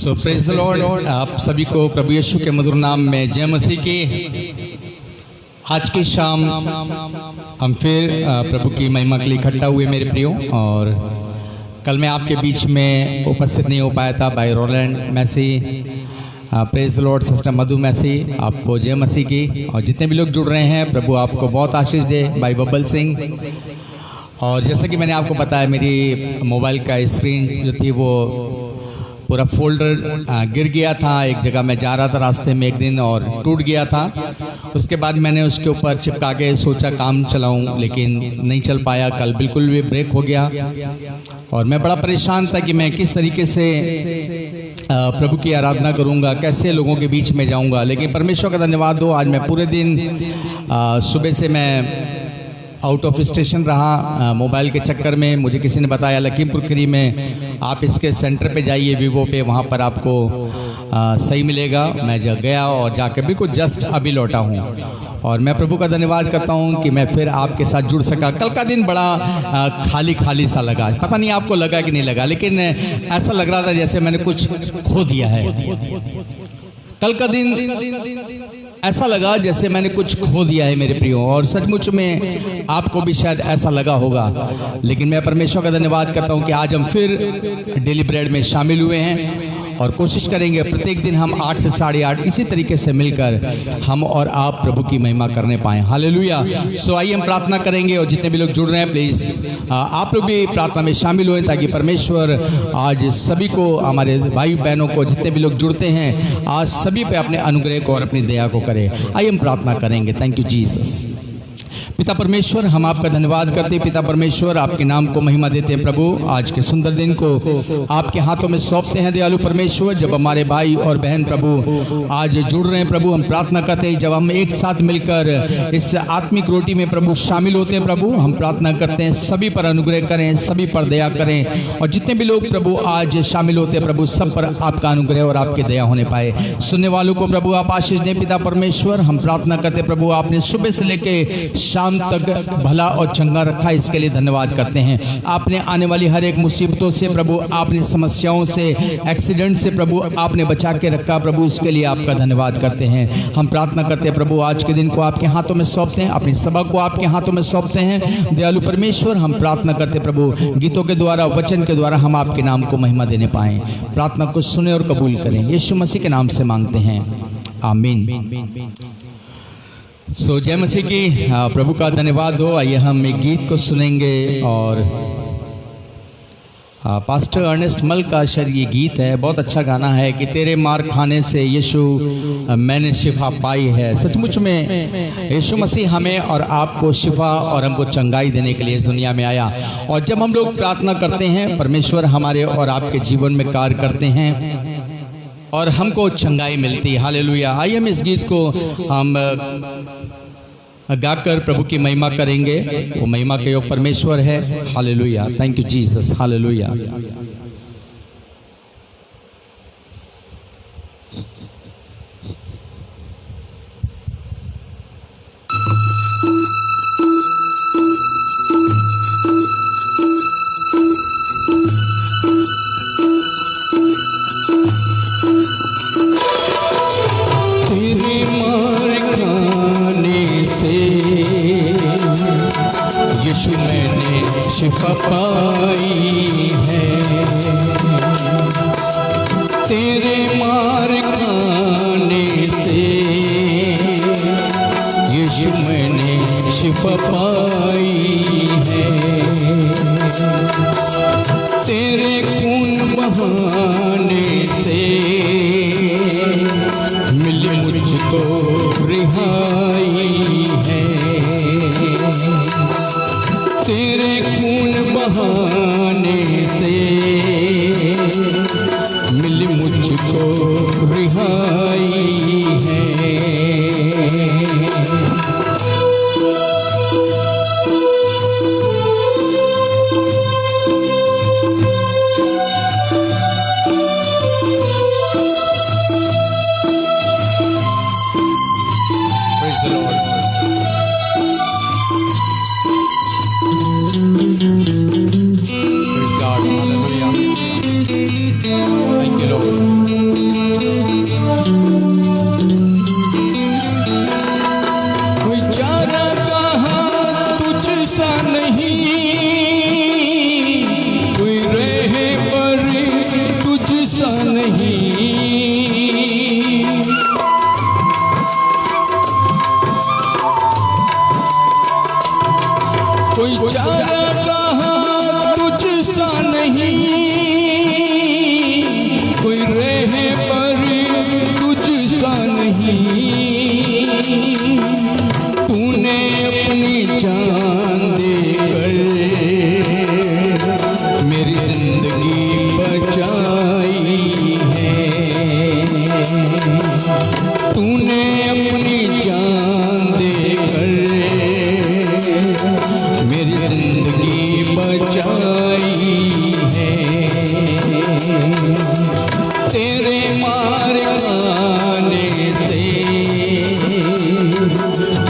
So praise the Lord. आप सभी को प्रभु यीशु के मधुर नाम में जय मसीह की। आज की शाम हम फिर प्रभु की महिमा के लिए इकट्ठा हुए मेरे प्रियो। और कल मैं आपके बीच में उपस्थित नहीं हो पाया था। भाई Roland Massey, praise the Lord, sister Madhu Massey, आपको जय मसीह की। और जितने भी लोग जुड़ रहे हैं, प्रभु आपको बहुत आशीष दे। भाई बब्बल सिंह। और जैसा कि मैंने आपको बताया, मेरी मोबाइल का स्क्रीन जो थी वो पूरा फोल्डर गिर गया था। एक जगह मैं जा रहा था रास्ते में एक दिन और टूट गया था। उसके बाद मैंने उसके ऊपर चिपका के सोचा काम चलाऊं, लेकिन नहीं चल पाया। कल बिल्कुल भी ब्रेक हो गया और मैं बड़ा परेशान था कि मैं किस तरीके से प्रभु की आराधना करूंगा, कैसे लोगों के बीच में जाऊंगा। लेकिन परमेश्वर का धन्यवाद हो, आज मैं पूरे दिन सुबह से मैं आउट ऑफ स्टेशन रहा मोबाइल के चक्कर में। मुझे किसी ने बताया लखीमपुर खीरी में आप इसके सेंटर पे जाइए, वीवो पे, वहाँ पर आपको सही मिलेगा। मैं गया और जाकर बिल्कुल जस्ट अभी लौटा हूँ। और मैं प्रभु का धन्यवाद करता हूँ कि मैं फिर आपके साथ जुड़ सका। कल का दिन बड़ा खाली खाली सा लगा। पता नहीं आपको लगा कि नहीं लगा, लेकिन ऐसा लग रहा था जैसे मैंने कुछ खो दिया है। कल का दिन ऐसा लगा जैसे मैंने कुछ खो दिया है मेरे प्रियो। और सचमुच में आपको भी शायद ऐसा लगा होगा। लेकिन मैं परमेश्वर का धन्यवाद करता हूं कि आज हम फिर डेली ब्रेड में शामिल हुए हैं और कोशिश करेंगे प्रत्येक दिन हम 8 से 8:30 इसी तरीके से मिलकर हम और आप प्रभु की महिमा करने पाएं। हालेलुया। सो आइए हम प्रार्थना करेंगे। और जितने भी लोग जुड़ रहे हैं, प्लीज़ आप लोग भी प्रार्थना में शामिल हुए, ताकि परमेश्वर आज सभी को, हमारे भाई बहनों को, जितने भी लोग जुड़ते हैं, आज सभी पे अपने अनुग्रह को और अपनी दया को करे। आइए हम प्रार्थना करेंगे। Thank you Jesus. पिता परमेश्वर, हम आपका धन्यवाद करते हैं। पिता परमेश्वर, आपके नाम को महिमा देते हैं। प्रभु आज के सुंदर दिन को आपके हाथों में सौंपते हैं। दयालु परमेश्वर, जब हमारे भाई और बहन प्रभु आज जुड़ रहे हैं, प्रभु हम प्रार्थना करते हैं, जब हम एक साथ मिलकर इस आत्मिक रोटी में प्रभु शामिल होते हैं, प्रभु हम प्रार्थना करते हैं सभी पर अनुग्रह करें, सभी पर दया करें। और जितने भी लोग प्रभु आज शामिल होते हैं, प्रभु सब पर आपका अनुग्रह और आपकी दया होने पाए। सुनने वालों को प्रभु आप आशीष दें। पिता परमेश्वर, हम प्रार्थना करते हैं प्रभु, आपने सुबह से लेके शाम तक भला और चंगा रखा, इसके लिए धन्यवाद करते हैं। आपने आने वाली हर एक मुसीबतों से प्रभु, आपने समस्याओं से, एक्सीडेंट से प्रभु आपने बचा के रखा। प्रभु इसके लिए आपका धन्यवाद करते हैं। हम प्रार्थना करते हैं प्रभु, आज के दिन को आपके हाथों में सौंपते हैं, अपनी सभा को आपके हाथों में सौंपते हैं। दयालु परमेश्वर, हम प्रार्थना करते हैं प्रभु, गीतों के द्वारा, वचन के द्वारा हम आपके नाम को महिमा देने पाएं। प्रार्थना को सुने और कबूल करें। यीशु मसीह के नाम से मांगते हैं, आमीन। सो जय मसीह की। प्रभु का धन्यवाद हो। आइए हम एक गीत को सुनेंगे। और पास्टर अर्नेस्ट मल का शायद ये गीत है, बहुत अच्छा गाना है कि तेरे मार खाने से यीशु मैंने शिफा पाई है। सचमुच में यीशु मसीह हमें और आपको शिफा और हमको चंगाई देने के लिए इस दुनिया में आया। और जब हम लोग प्रार्थना करते हैं, परमेश्वर हमारे और आपके जीवन में कार्य करते हैं और हमको चंगाई मिलती है। हालेलुया। आइए हम इस गीत को हम गाकर प्रभु की महिमा करेंगे। वो महिमा के योग परमेश्वर है। हालेलुया। Thank you Jesus. हालेलुया। यीशु मैंने शिफा पाई है, तेरे मार खाने से यीशु मैंने शिफा पाई है, तेरे खून बहाने से मिली मुझको रिहाई है, तेरे खून बहाने से मिली मुझको रिहाई है। Praise the Lord. Praise God. Hallelujah. Thank you, Lord. नहीं, कोई रहे पर तुझ सा नहीं। कोई चारा कहाँ तुझ सा नहीं, कोई रहे पर तुझ सा नहीं। तूने अपनी जान देकर मेरी जिंदगी बचाई है। तूने अपनी जान देकर मेरी जिंदगी बचाई है। तेरे मार खाने से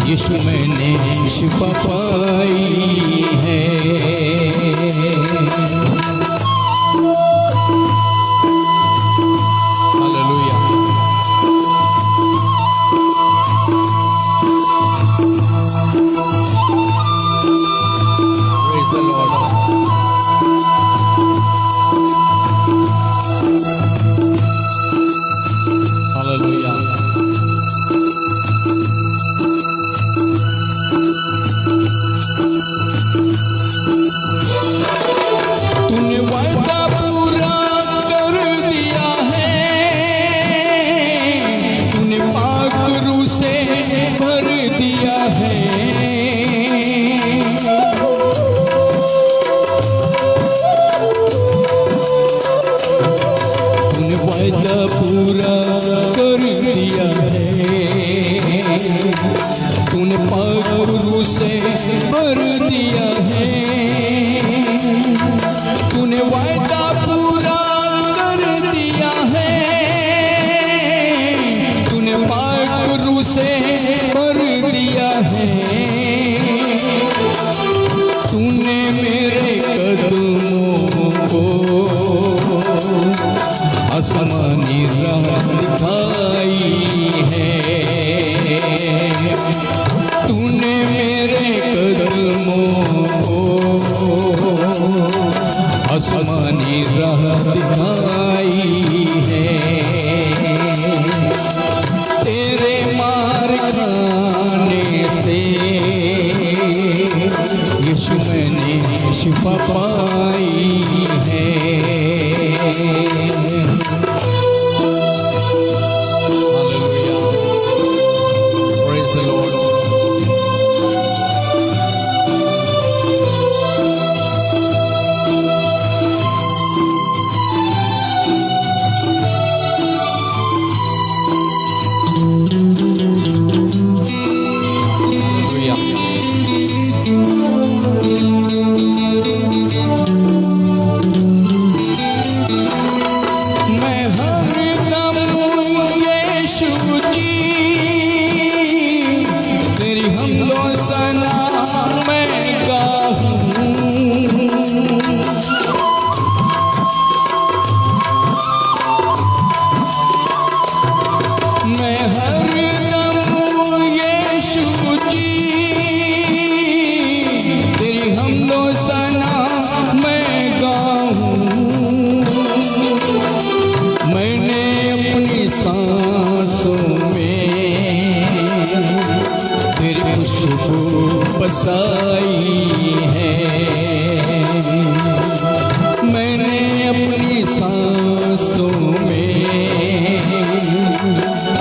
यीशु मैंने शिफा पाई है। Hallelujah. Praise the Lord. Hallelujah. तूने वादा पूरा कर दिया है, तूने पाक रूह से भर दिया है। तूने वादा पूरा कर दिया है, तूने पाक रूह से भर दिया है। तूने वादा पूरा कर दिया है, तूने पाक रूह से भर दिया है। तूने मेरे कदमों को आसमानी राह दिखाई है। तूने मेरे कदमों को आसमानी राह दिखाई है। तेरे मार खाने से यीशु मैंने शिफा पाई है। Hallelujah. Praise the Lord. मैं हरदम यीशु जी तेरी हमदो सना मैं गाऊं। मैं हरदम यीशु जी तेरी हमदो सना मैं गाऊं। मैंने अपनी सांसों में तेरी खुशबू बसाई है। मैंने अपनी सांसों में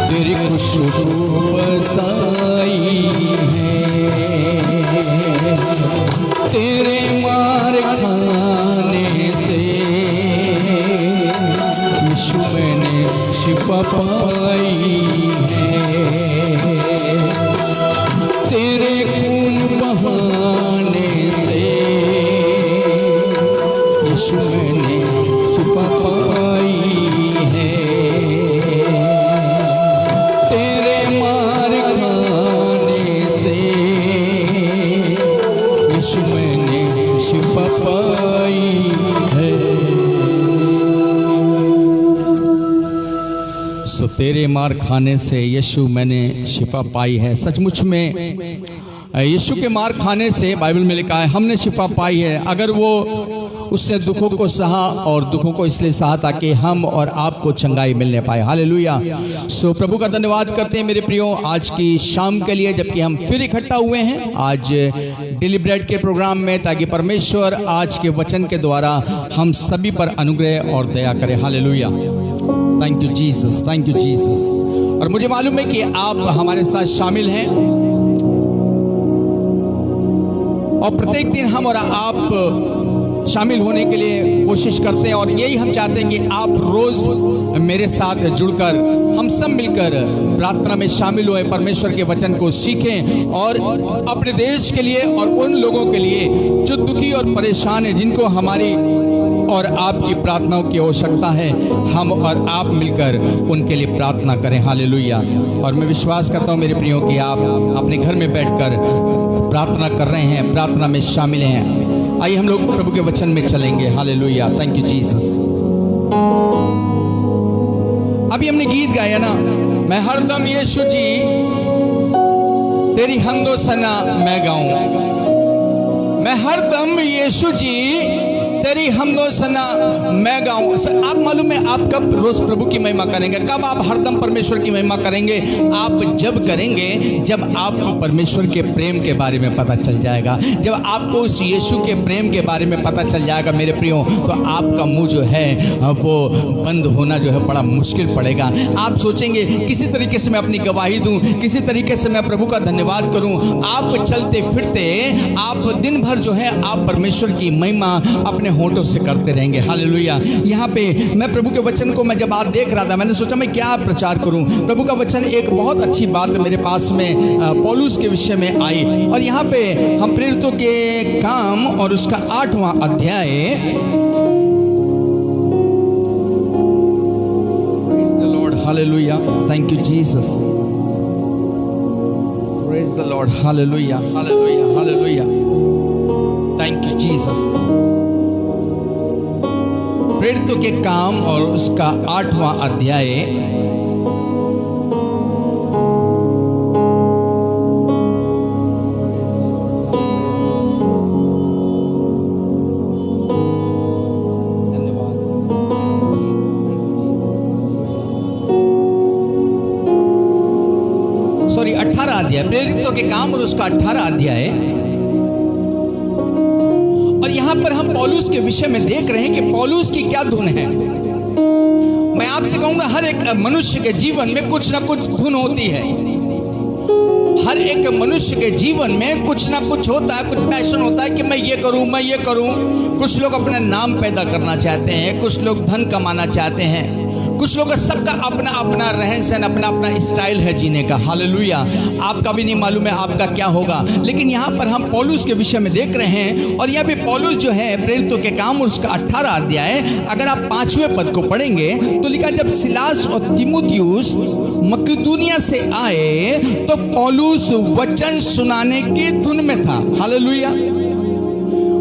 तेरी खुशबू बसाई है। तेरे मार खाने से यीशु मैंने शिफा पाई है। तेरे खून बहाने से यीशु मैंने शिफा पाई है। तेरे मार खाने से यीशु मैंने शिफा पाई है। सो तेरे मार खाने से यीशु मैंने शिफा पाई है। सचमुच में यीशु के मार खाने से बाइबल में लिखा है हमने शिफा पाई है। अगर वो उसने दुखों को सहा और दुखों को इसलिए सहा ताकि हम और आपको चंगाई मिलने पाए। हालेलुया। सो प्रभु का धन्यवाद करते हैं मेरे प्रियो आज की शाम के लिए, जबकि हम फिर इकट्ठा हुए हैं आज डेली ब्रेड के प्रोग्राम में, ताकि परमेश्वर आज के वचन के द्वारा हम सभी पर अनुग्रह और दया करे। Hallelujah. Thank you Jesus, thank you Jesus. और मुझे मालूम है कि आप हमारे साथ शामिल हैं और प्रत्येक दिन हम और आप शामिल होने के लिए कोशिश करते हैं, और यही हम चाहते हैं कि आप रोज मेरे साथ जुड़कर हम सब मिलकर प्रार्थना में शामिल हुए, परमेश्वर के वचन को सीखें और अपने देश के लिए और उन लोगों के लिए जो दुखी और परेशान हैं, जिनको हमारी और आपकी प्रार्थनाओं की आवश्यकता है, हम और आप मिलकर उनके लिए प्रार्थना करें। हालेलुया। और मैं विश्वास करता हूं मेरे प्रियो कि आप अपने घर में बैठकर प्रार्थना कर रहे हैं, प्रार्थना में शामिल हैं। आइए हम लोग प्रभु के वचन में चलेंगे। हालेलुया। Thank you Jesus. अभी हमने गीत गाया ना, मैं हरदम यीशु जी तेरी हमदो सना मैं गाऊं, मैं हरदम यीशु जी तेरी हमदो सना मैं गाऊं। आप मालूम है आप कब रोज प्रभु की महिमा करेंगे, कब आप हरदम परमेश्वर की महिमा करेंगे? आप जब करेंगे जब आपको परमेश्वर के प्रेम के बारे में पता चल जाएगा, जब आपको उस यीशु के प्रेम के बारे में पता चल जाएगा मेरे प्रियो, तो आपका मुंह जो है वो बंद होना जो है बड़ा मुश्किल पड़ेगा। आप सोचेंगे किसी तरीके से मैं अपनी गवाही दूं, किसी तरीके से मैं प्रभु का धन्यवाद करूं। आप चलते फिरते आप दिन भर जो है आप परमेश्वर की महिमा अपने होठों से करते रहेंगे। हालेलुया। यहाँ पे मैं प्रभु के वचन को मैं जब आप देख रहा था, मैंने सोचा मैं क्या प्रचार करूं। प्रभु का वचन एक बहुत अच्छी बात मेरे पास में पौलुस के विषय में आई, और यहाँ पे हम प्रेरितों के काम और उसका 8वां अध्याय, praise the Lord. Hallelujah. Thank you Jesus. Praise the Lord. Hallelujah, hallelujah, hallelujah. Thank you Jesus. प्रेरितों के काम और उसका 8वां अध्याय, सॉरी 18 अध्याय, प्रेरितों के काम और उसका 18 अध्याय। और यहां पर हम पौलुस के विषय में देख रहे हैं कि पौलुस की क्या धुन है। मैं आपसे कहूंगा हर एक मनुष्य के जीवन में कुछ ना कुछ धुन होती है। हर एक मनुष्य के जीवन में कुछ ना कुछ होता है, कुछ पैशन होता है कि मैं ये करूं, मैं ये करूं। कुछ लोग अपना नाम पैदा करना चाहते हैं, कुछ लोग धन कमाना चाहते हैं, कुछ लोग, सबका अपना अपना रहन सहन, अपना अपना स्टाइल है जीने का। हालेलुया। आपका भी नहीं मालूम है आपका क्या होगा, लेकिन यहाँ पर हम पौलुस के विषय में देख रहे हैं। और यहाँ पे पौलुस जो है प्रेरितों के काम उसका 18 अध्याय, अगर आप 5वें पद को पढ़ेंगे तो लिखा, जब सिलास और तीमुथियुस मकिदुनिया से आए तो पौलुस वचन सुनाने की धुन में था। हालेलुया।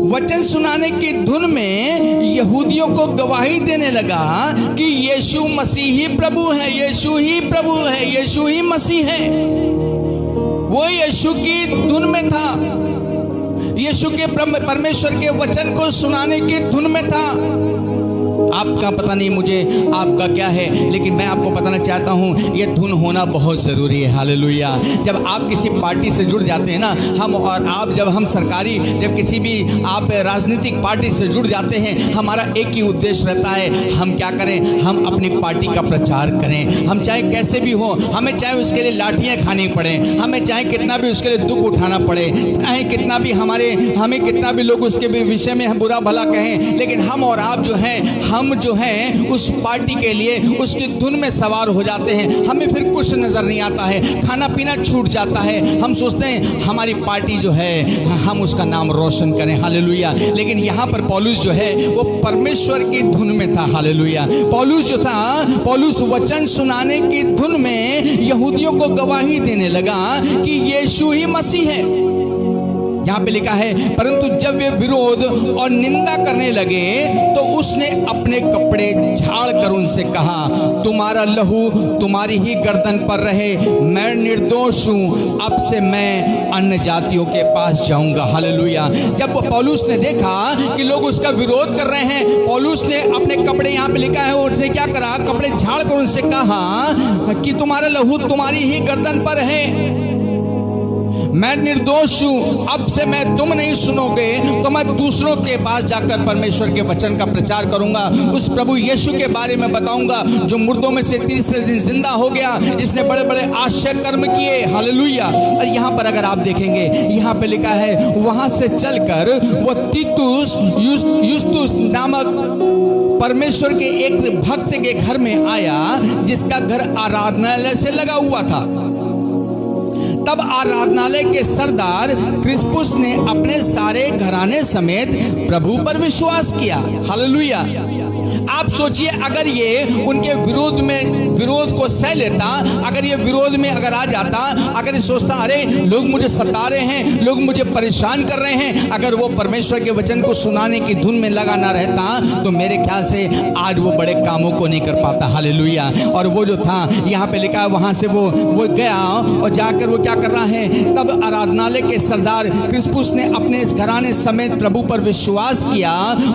वचन सुनाने की धुन में यहूदियों को गवाही देने लगा कि यीशु मसीह ही प्रभु है, यीशु ही प्रभु है, यीशु ही मसीह है। वो यीशु की धुन में था, यीशु के परमेश्वर के वचन को सुनाने की धुन में था। आपका पता नहीं मुझे आपका क्या है, लेकिन मैं आपको बताना चाहता हूँ ये धुन होना बहुत ज़रूरी है। हालेलुया। जब आप किसी पार्टी से जुड़ जाते हैं ना, हम और आप, जब हम सरकारी, जब किसी भी आप राजनीतिक पार्टी से जुड़ जाते हैं, हमारा एक ही उद्देश्य रहता है, हम क्या करें, हम अपनी पार्टी का प्रचार करें। हम चाहे कैसे भी हो, हमें चाहे उसके लिए लाठियाँ खानी पड़े, हमें चाहे कितना भी उसके लिए दुख उठाना पड़े, चाहे कितना भी हमें कितना भी लोग उसके विषय में बुरा भला कहें, लेकिन हम और आप जो हैं, हम जो है उस पार्टी के लिए उसकी धुन में सवार हो जाते हैं। हमें फिर कुछ नजर नहीं आता है, खाना पीना छूट जाता है। हम सोचते हैं हमारी पार्टी जो है हम उसका नाम रोशन करें। हालेलुया। लेकिन यहाँ पर पौलुस जो है वो परमेश्वर की धुन में था। हालेलुया। पौलुस जो था, पौलुस वचन सुनाने की धुन में यहूदियों को गवाही देने लगा कि यीशु ही मसीह है। यहाँ पे लिखा है, परंतु जब वे विरोध और निंदा करने लगे तो उसने अपने कपड़े झाड़ कर उनसे कहा, तुम्हारा लहू तुम्हारी ही गर्दन पर रहे, मैं निर्दोष हूँ, अब से मैं अन्य जातियों के पास जाऊंगा। हालेलुया। जब पौलुस ने देखा कि लोग उसका विरोध कर रहे हैं, पौलुस ने अपने कपड़े, यहाँ पे लिखा है, उसने क्या करा, कपड़े झाड़ कर उनसे कहा कि तुम्हारा लहू तुम्हारी ही गर्दन पर है, मैं निर्दोष हूं, अब से मैं तुम नहीं सुनोगे तो मैं दूसरों के पास जाकर परमेश्वर के वचन का प्रचार करूंगा, उस प्रभु यीशु के बारे में बताऊंगा जो मुर्दों में से तीसरे दिन जिंदा हो गया, जिसने बड़े बड़े आश्चर्य कर्म किए। हालेलुया। और यहाँ पर अगर आप देखेंगे, यहाँ पे लिखा है, वहां से चलकर वो तीतुस युस्तुस नामक परमेश्वर के एक भक्त के घर में आया, जिसका घर आराधनालय से लगा हुआ था। तब आराधनालय के सरदार क्रिस्पुस ने अपने सारे घराने समेत प्रभु पर विश्वास किया। हालेलुया। आप सोचिए, अगर ये उनके विरोध को सह लेता, अगर ये विरोध में अगर आ जाता, अगर ये सोचता अरे लोग मुझे सता रहे हैं, लोग मुझे परेशान कर रहे हैं, अगर वो परमेश्वर के वचन को सुनाने की धुन में लगा ना रहता तो मेरे ख्याल से आज वो बड़े कामों को नहीं कर पाता। हालेलुया। और वो जो था, यहाँ पे लिखा है, वहां से वो गया और जाकर वो क्या कर रहा है, तब आराधनालय के सरदार क्रिस्पुस ने अपने इस घराने समेत प्रभु पर विश्वास किया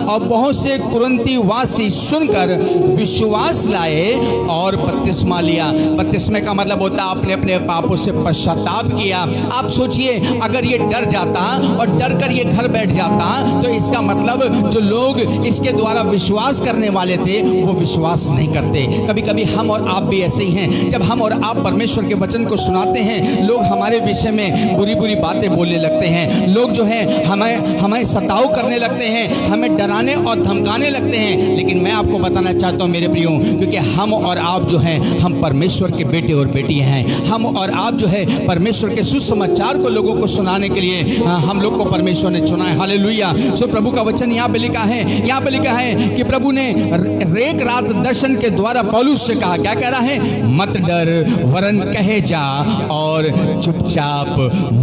और बहुत से कुरिन्थी वासी सुनकर विश्वास लाए और बपतिस्मा लिया। बपतिस्मे का मतलब होता है अपने अपने पापों से पश्चाताप किया। आप सोचिए, अगर ये डर जाता और डर कर ये घर बैठ जाता तो इसका मतलब जो लोग इसके द्वारा विश्वास करने वाले थे वो विश्वास नहीं करते। कभी कभी हम और आप भी ऐसे ही हैं। जब हम और आप परमेश्वर के वचन को सुनाते हैं, लोग हमारे विषय में बुरी बुरी बातें बोलने लगते हैं, लोग जो है हमें सताव करने लगते हैं, हमें डराने और धमकाने लगते हैं। लेकिन मैं आपको बताना चाहता हूं मेरे प्रियो, क्योंकि हम और आप जो हैं, हम परमेश्वर के बेटे और बेटियां हैं। हम और आप जो है परमेश्वर के सुसमाचार को लोगों को सुनाने के लिए हम लोग को परमेश्वर ने चुना है। हालेलुया। सो प्रभु का वचन यहाँ पे लिखा है, यहाँ पे लिखा है कि प्रभु ने एक रात दर्शन के द्वारा पौलुस से कहा, क्या कह रहा है, मत डर, वरन कहे जा और चुपचाप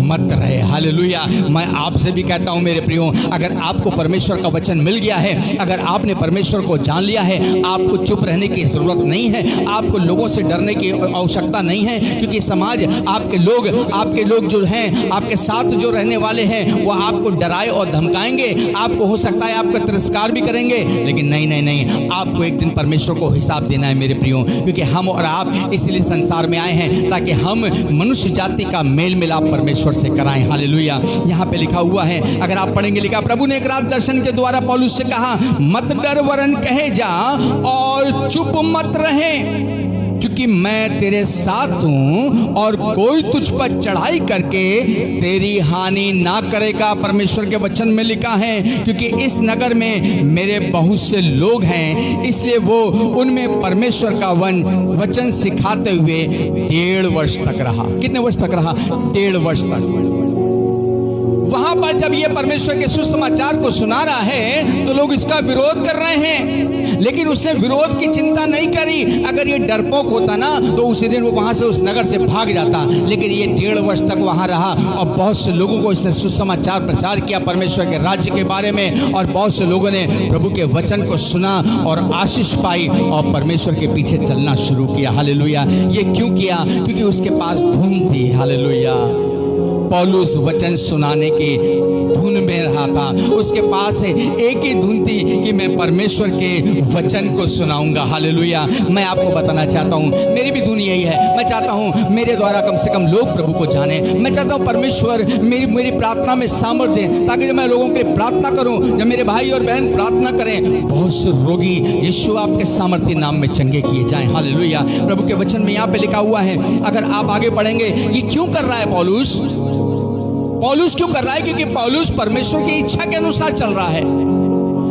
मत रहे। हालेलुया। मैं आपसे भी कहता हूं मेरे प्रियो, अगर आपको परमेश्वर का वचन मिल गया है, अगर आपने परमेश्वर को जान लिया है, आपको चुप रहने की जरूरत नहीं है, आपको लोगों से डरने की आवश्यकता नहीं है, क्योंकि समाज, आपके लोग जो हैं, आपके साथ जो रहने वाले हैं, वो आपको डराए और धमकाएंगे, आपको हो सकता है आपका तिरस्कार भी करेंगे, लेकिन नहीं, आपको एक दिन परमेश्वर को हिसाब देना है मेरे प्रियो, क्योंकि हम और आप इसलिए संसार में आए हैं ताकि हम मनुष्य जाति का मेल मिलाप परमेश्वर से कराएं। हालेलुया। यहाँ पे लिखा हुआ है, अगर आप पढ़ेंगे, लिखा, प्रभु ने एक रात दर्शन के द्वारा पौलुस से कहा, मत डर, वरन कहे जा और चुप मत रहे, क्योंकि मैं तेरे साथ हूं और कोई तुझ पर चढ़ाई करके तेरी हानि ना करेगा। परमेश्वर के वचन में लिखा है, क्योंकि इस नगर में मेरे बहुत से लोग हैं, इसलिए वो उनमें परमेश्वर का वचन सिखाते हुए 1.5 वर्ष तक रहा। कितने वर्ष तक रहा? 1.5 वर्ष तक। वहां पर जब ये परमेश्वर के सुसमाचार को सुना रहा है तो लोग इसका विरोध कर रहे हैं, लेकिन उसने विरोध की चिंता नहीं करी। अगर ये डरपोक होता ना तो उसी दिन वो वहां से उस नगर से भाग जाता, लेकिन ये 1.5 वर्ष तक वहां रहा और बहुत से लोगों को इसने सुसमाचार प्रचार किया परमेश्वर के राज्य के बारे में, और बहुत से लोगों ने प्रभु के वचन को सुना और आशीष पाई और परमेश्वर के पीछे चलना शुरू किया। हालेलुया। ये क्यों किया? क्योंकि उसके पास धुन थी। हालेलुया। पौलुस वचन सुनाने की धुन में रहा था, उसके पास एक ही धुन थी कि मैं परमेश्वर के वचन को सुनाऊंगा। हालेलुया। मैं आपको बताना चाहता हूं, मेरी भी धुन यही है। मैं चाहता हूं मेरे द्वारा कम से कम लोग प्रभु को जाने। मैं चाहता हूं परमेश्वर मेरी प्रार्थना में सामर्थ्य दें, ताकि जब मैं लोगों के लिए प्रार्थना करूं, जब मेरे भाई और बहन प्रार्थना करें, बहुत से रोगी यीशु आपके सामर्थ्य नाम में चंगे किए जाएं। हालेलुया। प्रभु के वचन में यहाँ पे लिखा हुआ है, अगर आप आगे पढ़ेंगे, ये क्यों कर रहा है पौलुस क्यों कर रहा है? क्योंकि पौलुस परमेश्वर की इच्छा के अनुसार चल रहा है।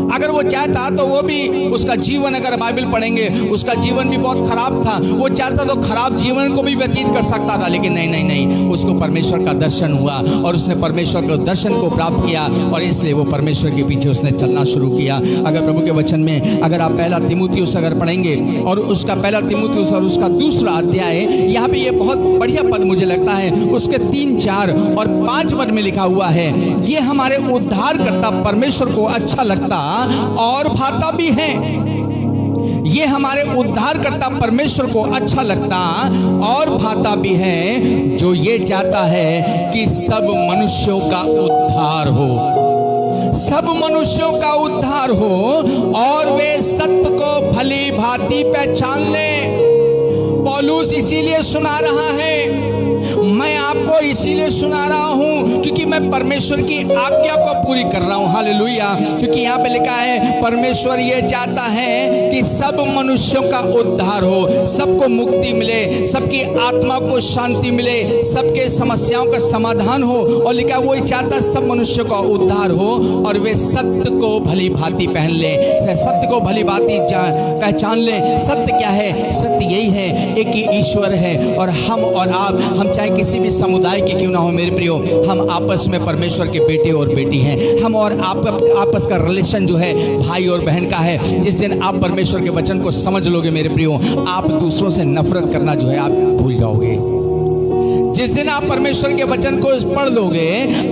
अगर वो चाहता तो वो भी उसका जीवन, अगर बाइबल पढ़ेंगे, उसका जीवन भी बहुत खराब था, वो चाहता तो खराब जीवन को भी व्यतीत कर सकता था, लेकिन नहीं नहीं नहीं, उसको परमेश्वर का दर्शन हुआ और उसने परमेश्वर के दर्शन को प्राप्त किया और इसलिए वो परमेश्वर के पीछे उसने चलना शुरू किया। अगर प्रभु के वचन में अगर आप पहला तीमुथियुस अगर पढ़ेंगे और उसका पहला तीमुथियुस और उसका दूसरा अध्याय, यहाँ पे ये बहुत बढ़िया पद मुझे लगता है, उसके 3, 4 और 5 पद में लिखा हुआ है, ये हमारे उद्धारकर्ता परमेश्वर को अच्छा लगता और भाता भी है। ये हमारे उद्धारकर्ता परमेश्वर को अच्छा लगता और भाता भी है, जो ये चाहता है कि सब मनुष्यों का उद्धार हो, सब मनुष्यों का उद्धार हो और वे सत्य को भली भांति पहचान लें। पौलुस इसीलिए सुना रहा है, मैं आपको इसीलिए सुना रहा हूं क्योंकि मैं परमेश्वर की आज्ञा को पूरी कर रहा हूं। हालेलुया। क्योंकि यहाँ पे लिखा है परमेश्वर ये चाहता है कि सब मनुष्यों का उद्धार हो, सबको मुक्ति मिले, सबकी आत्मा को शांति मिले, सबके समस्याओं का समाधान हो, और लिखा वो चाहता है सब मनुष्यों का उद्धार हो और वे सत्य को भली भांति पहन ले, सत्य को भली भांति पहचान ले। सत्य क्या है? सत्य यही है, एक ही ईश्वर है और हम और आप, हम चाहे किसी भी समुदाय के क्यों ना हो मेरे प्रियो, हम आपस में परमेश्वर के बेटे और बेटी हैं। हम और आप आपस का रिलेशन जो है भाई और बहन का है। जिस दिन आप परमेश्वर के वचन को समझ लोगे मेरे प्रियो, आप दूसरों से नफरत करना जो है आप भूल जाओगे। जिस दिन आप परमेश्वर के वचन को पढ़ लोगे,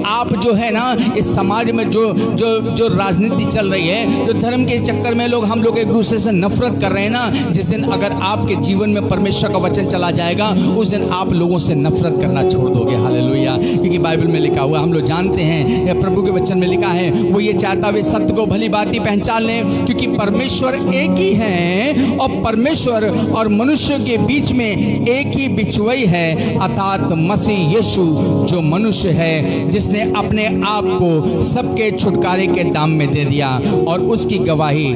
आप जो है ना इस समाज में जो जो जो राजनीति चल रही है, जो धर्म के चक्कर में लोग हम लोग एक दूसरे से नफरत कर रहे हैं ना, जिस दिन अगर आपके जीवन में परमेश्वर का वचन चला जाएगा, उस दिन आप लोगों से नफरत करना छोड़ दोगे। हालेलुया। क्योंकि बाइबल में लिखा हुआ, हम लोग जानते हैं, या प्रभु के वचन में लिखा है, वो ये चाहता वे सत्य को भली भांति पहचान लें, क्योंकि परमेश्वर एक ही है और परमेश्वर और मनुष्य के बीच में एक ही बिचवई है, अर्थात मसीह यीशु जो मनुष्य है, जिसने अपने आप को सबके छुटकारे के दाम में दे दिया और उसकी गवाही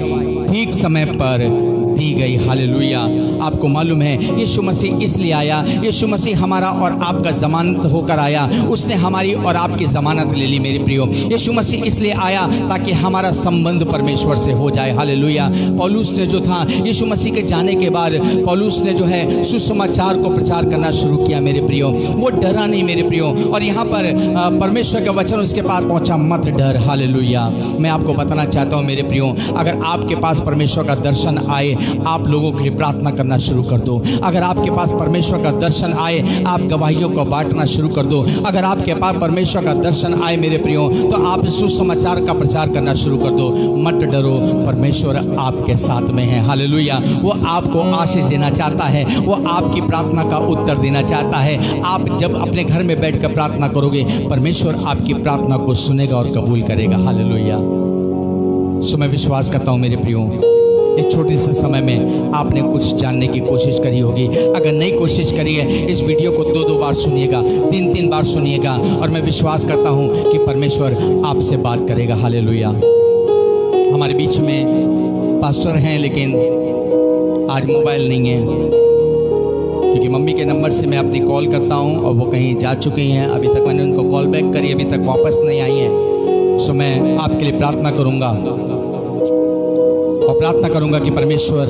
ठीक समय पर दी गई। हालेलुया। आपको मालूम है यीशु मसीह इसलिए आया, यीशु मसीह हमारा और आपका जमानत होकर आया, उसने हमारी और आपकी जमानत ले ली मेरे प्रियो। यीशु मसीह इसलिए आया ताकि हमारा संबंध परमेश्वर से हो जाए। हालेलुया। पौलुस ने जो था, यीशु मसीह के जाने के बाद पौलुस ने जो है सुसमाचार को प्रचार करना शुरू किया मेरे प्रियो। वो डरा नहीं मेरे प्रियो, और यहाँ पर परमेश्वर का वचन उसके पास पहुंचा, मत डर। हालेलुया। मैं आपको बताना चाहता हूँ मेरे प्रियो, अगर आपके पास परमेश्वर का दर्शन आए, आप लोगों के लिए प्रार्थना करना शुरू कर दो। अगर आपके पास परमेश्वर का दर्शन आए, आप गवाहियों को बांटना शुरू कर दो। अगर आपके पास परमेश्वर का दर्शन आए मेरे प्रियो, तो आप सुसमाचार का प्रचार करना शुरू कर दो। मत डरो, परमेश्वर आपके साथ में है। हालेलुया। वो आपको आशीष देना चाहता है, वो आपकी प्रार्थना का उत्तर देना चाहता है। आप जब अपने घर में बैठकर प्रार्थना करोगे, परमेश्वर आपकी प्रार्थना को सुनेगा और कबूल करेगा। हालेलुया। सो मैं विश्वास करता हूँ मेरे प्रियो, इस छोटे से समय में आपने कुछ जानने की कोशिश करी होगी। अगर नई कोशिश करी है, इस वीडियो को 2-2 बार सुनिएगा, 3-3 बार सुनिएगा, और मैं विश्वास करता हूं कि परमेश्वर आपसे बात करेगा। हालेलुया। हमारे बीच में पास्टर हैं, लेकिन आज मोबाइल नहीं है, क्योंकि मम्मी के नंबर से मैं अपनी कॉल करता हूं और वो कहीं जा चुकी हैं। अभी तक मैंने उनको कॉल बैक करी, अभी तक वापस नहीं आई हैं। सो मैं आपके लिए प्रार्थना करूँगा और प्रार्थना करूंगा कि परमेश्वर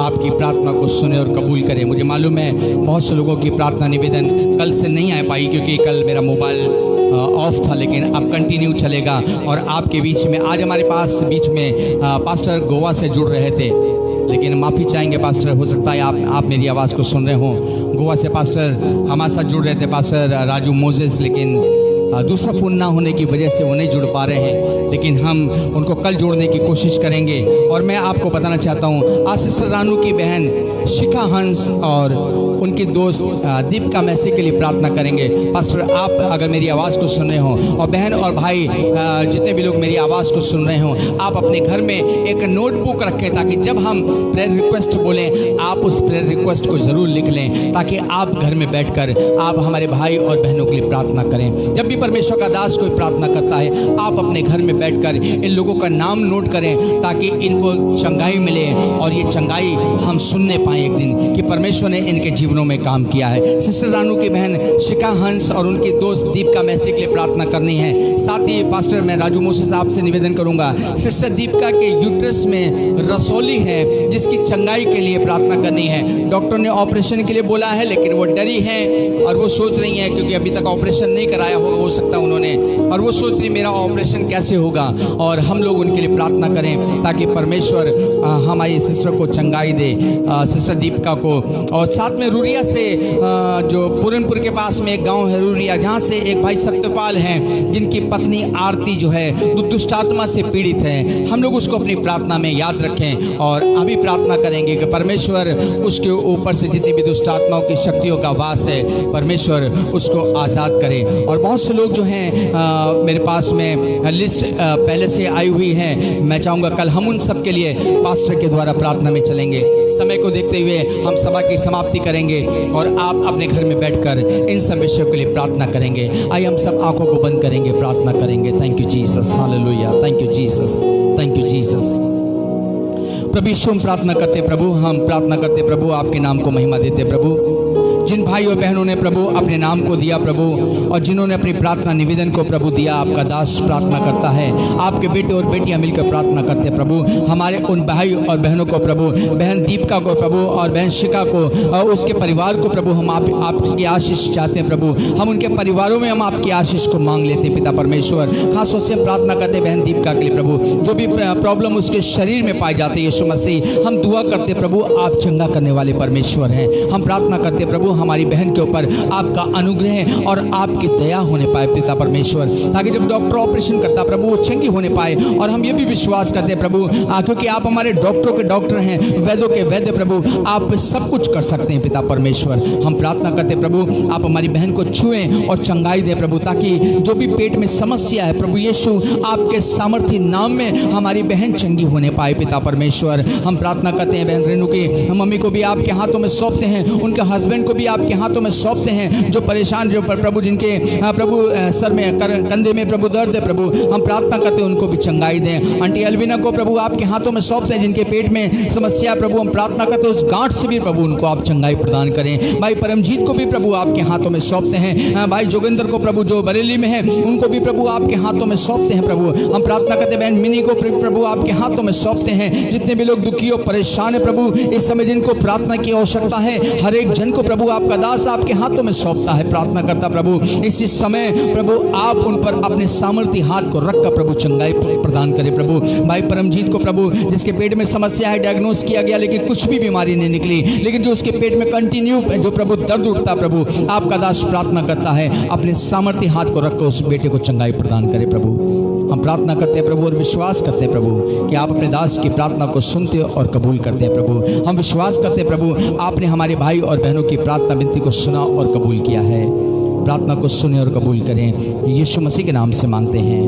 आपकी प्रार्थना को सुने और कबूल करे। मुझे मालूम है बहुत से लोगों की प्रार्थना निवेदन कल से नहीं आ पाई, क्योंकि कल मेरा मोबाइल ऑफ था, लेकिन अब कंटिन्यू चलेगा। और आपके बीच में आज हमारे पास बीच में पास्टर गोवा से जुड़ रहे थे, लेकिन माफ़ी चाहेंगे पास्टर, हो सकता है आप मेरी आवाज़ को सुन रहे हों। गोवा से पास्टर हमारे साथ जुड़ रहे थे, पास्टर राजू मोजेस, लेकिन दूसरा फ़ोन ना होने की वजह से वो नहीं जुड़ पा रहे हैं, लेकिन हम उनको कल जोड़ने की कोशिश करेंगे। और मैं आपको बताना चाहता हूँ, आशीष रानू की बहन शिखा हंस और उनके दोस्त दीपिका मैसी के लिए प्रार्थना करेंगे। पास्टर आप अगर मेरी आवाज़ को सुन रहे हो, और बहन और भाई जितने भी लोग मेरी आवाज़ को सुन रहे हो, आप अपने घर में एक नोटबुक रखें, ताकि जब हम प्रेयर रिक्वेस्ट बोलें, आप उस प्रेयर रिक्वेस्ट को ज़रूर लिख लें, ताकि आप घर में बैठकर आप हमारे भाई और बहनों के लिए प्रार्थना करें। जब भी परमेश्वर का दास कोई प्रार्थना करता है, आप अपने घर में बैठकर इन लोगों का नाम नोट करें, ताकि इनको चंगाई मिले, और ये चंगाई हम सुनने पाएँ एक दिन कि परमेश्वर ने इनके जीवन जीवनों में काम किया है। सिस्टर रानू की बहन शिखा हंस और उनकी दोस्त दीपिका मैसी के लिए प्रार्थना करनी है। साथ ही पास्टर मैं राजू मोसे साहब से निवेदन करूंगा, सिस्टर दीपिका के यूट्रस में रसौली है जिसकी चंगाई के लिए प्रार्थना करनी है। डॉक्टर ने ऑपरेशन के लिए बोला है लेकिन वो डरी है और वो सोच रही हैं, क्योंकि अभी तक ऑपरेशन नहीं कराया होगा हो सकता उन्होंने, और वो सोच रही मेरा ऑपरेशन कैसे होगा। और हम लोग उनके लिए प्रार्थना करें ताकि परमेश्वर हमारी सिस्टर को चंगाई दे, सिस्टर दीपिका को। और साथ में रूरिया से जो पूरनपुर के पास में एक गांव है रूरिया, जहां से एक भाई सत्यपाल हैं जिनकी पत्नी आरती जो है दुष्ट आत्मा से पीड़ित है। हम लोग उसको अपनी प्रार्थना में याद रखें और अभी प्रार्थना करेंगे कि परमेश्वर उसके ऊपर से जितनी भी दुष्ट आत्माओं की शक्तियों का वास है परमेश्वर उसको आज़ाद करे। और बहुत से लोग जो हैं मेरे पास में लिस्ट पहले से आई हुई है। मैं चाहूँगा कल हम उन सब के लिए पास्टर के द्वारा प्रार्थना में चलेंगे। समय को देखते हुए हम सभा की समाप्ति करेंगे और आप अपने घर में बैठकर इन सब विषयों के लिए प्रार्थना करेंगे। आइए हम सब आंखों को बंद करेंगे, प्रार्थना करेंगे। थैंक यू जीसस, हालेलुया, thank you Jesus, thank you Jesus. प्रभु यीशु हम प्रार्थना करते प्रभु, हम प्रार्थना करते प्रभु, आपके नाम को महिमा देते प्रभु। जिन भाई और बहनों ने प्रभु अपने नाम को दिया प्रभु और जिन्होंने अपनी प्रार्थना निवेदन को प्रभु दिया, आपका दास प्रार्थना करता है। आपके बेटे और बेटियां मिलकर प्रार्थना करते हैं प्रभु। हमारे उन भाई और बहनों को प्रभु, बहन दीपिका को प्रभु और बहन शिखा को और उसके परिवार को प्रभु हम आपकी आशीष चाहते हैं प्रभु। हम उनके परिवारों में हम आपकी आशीष को मांग लेते हैं पिता परमेश्वर। खासतौर से हम प्रार्थना करते हैं बहन दीपिका के लिए प्रभु, जो भी प्रॉब्लम उसके शरीर में पाई जाती है यीशु मसीह, हम दुआ करते प्रभु, आप चंगा करने वाले परमेश्वर हैं। हम प्रार्थना करते प्रभु हमारी बहन के ऊपर आपका अनुग्रह और आपकी दया होने पाए पिता परमेश्वर, ताकि जब डॉक्टर ऑपरेशन करता प्रभु वो चंगी होने पाए। और हम ये भी विश्वास करते हैं प्रभु क्योंकि आप हमारे डॉक्टरों के डॉक्टर हैं, वैद्यों के वैद्य प्रभु, आप सब कुछ कर सकते हैं पिता परमेश्वर। हम प्रार्थना करते हैं प्रभु आप हमारी बहन को छुएं और चंगाई दें प्रभु, ताकि जो भी पेट में समस्या है प्रभु यीशु आपके सामर्थ्य नाम में हमारी बहन चंगी होने पाए पिता परमेश्वर। हम प्रार्थना करते हैं बहन रेणु की मम्मी को भी आपके हाथों में सौंपते हैं, उनके हस्बैंड को भी आपके हाथों में सौंपते हैं, जो परेशान जो प्रभु जिनके प्रभु सर में कंधे में प्रभु दर्द है प्रभु, हम प्रार्थना करते हैं उनको भी चंगाई दें। आंटी अलविना को प्रभु आपके हाथों में सौंपते हैं, जिनके पेट में समस्या प्रभु, हम प्रार्थना करते हैं उस गांठ से भी प्रभु उनको आप चंगाई प्रदान करें। भाई परमजीत को भी प्रभु आपके हाथों में सौंपते हैं, भाई जोगिंदर को प्रभु जो बरेली में है उनको भी प्रभु आपके हाथों में सौंपते हैं प्रभु। हम प्रार्थना करते हैं बहन मिनी को प्रभु आपके हाथों में सौंपते हैं। जितने भी लोग दुखी और परेशान है प्रभु इस समय जिनको प्रार्थना की आवश्यकता है, हर एक जन को प्रभु आपका दास आपके हाथों में सौंपता है। प्रार्थना करता प्रभु इसी समय प्रभु आप उन पर अपने सामर्थ्य हाथ को रखकर प्रभु चंगाई प्रदान करें प्रभु। भाई परमजीत को प्रभु जिसके पेट में समस्या है, डायग्नोस किया गया लेकिन कुछ भी बीमारी नहीं निकली, लेकिन जो उसके पेट में कंटिन्यू जो प्रभु दर्द उठता प्रभु, आपका दास प्रार्थना करता है अपने सामर्थ्य हाथ को रखकर उस बेटे को चंगाई प्रदान करें प्रभु। हम प्रार्थना करते हैं प्रभु और विश्वास करते हैं प्रभु कि आप अपने दास की प्रार्थना को सुनते और कबूल करते हैं प्रभु। हम विश्वास करते हैं प्रभु आपने हमारे भाई और बहनों की प्रार्थना विनती को सुना और कबूल किया है। प्रार्थना को सुने और कबूल करें, यीशु मसीह के नाम से मांगते हैं,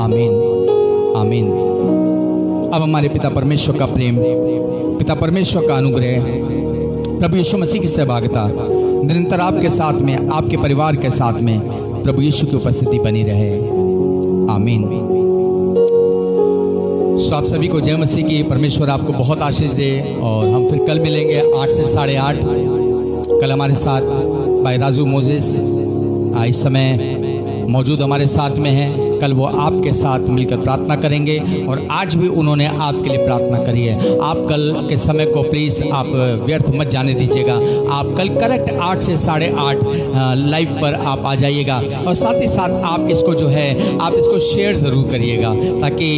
आमीन आमीन। अब हमारे पिता परमेश्वर का प्रेम, पिता परमेश्वर का अनुग्रह, प्रभु यीशु मसीह की सहभागिता निरंतर आपके साथ में, आपके परिवार के साथ में प्रभु यीशु की उपस्थिति बनी रहे, आमीन। सो आप सभी को जय मसीह की, परमेश्वर आपको बहुत आशीष दे। और हम फिर कल मिलेंगे 8 से 8:30। कल हमारे साथ भाई राजू मोजेस इस समय मौजूद हमारे साथ में हैं। कल वो आपके साथ मिलकर प्रार्थना करेंगे और आज भी उन्होंने आपके लिए प्रार्थना करी है। आप कल के समय को प्लीज़ आप व्यर्थ मत जाने दीजिएगा। आप कल करेक्ट 8 से 8:30 लाइव पर आप आ जाइएगा और साथ ही साथ आप इसको जो है आप इसको शेयर ज़रूर करिएगा, ताकि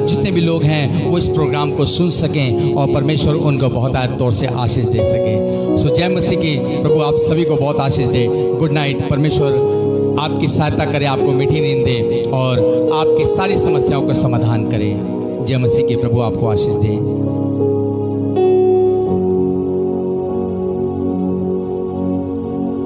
जितने भी लोग हैं वो इस प्रोग्राम को सुन सकें और परमेश्वर उनको बहुत तौर से आशीष दे सके। सो जय मसीह की, प्रभु आप सभी को बहुत आशीष दे। Good night. परमेश्वर आपकी सहायता करे, आपको मीठी नींद दे और आपकी सारी समस्याओं का समाधान करे। जय मसीह की, प्रभु आपको आशीष दे।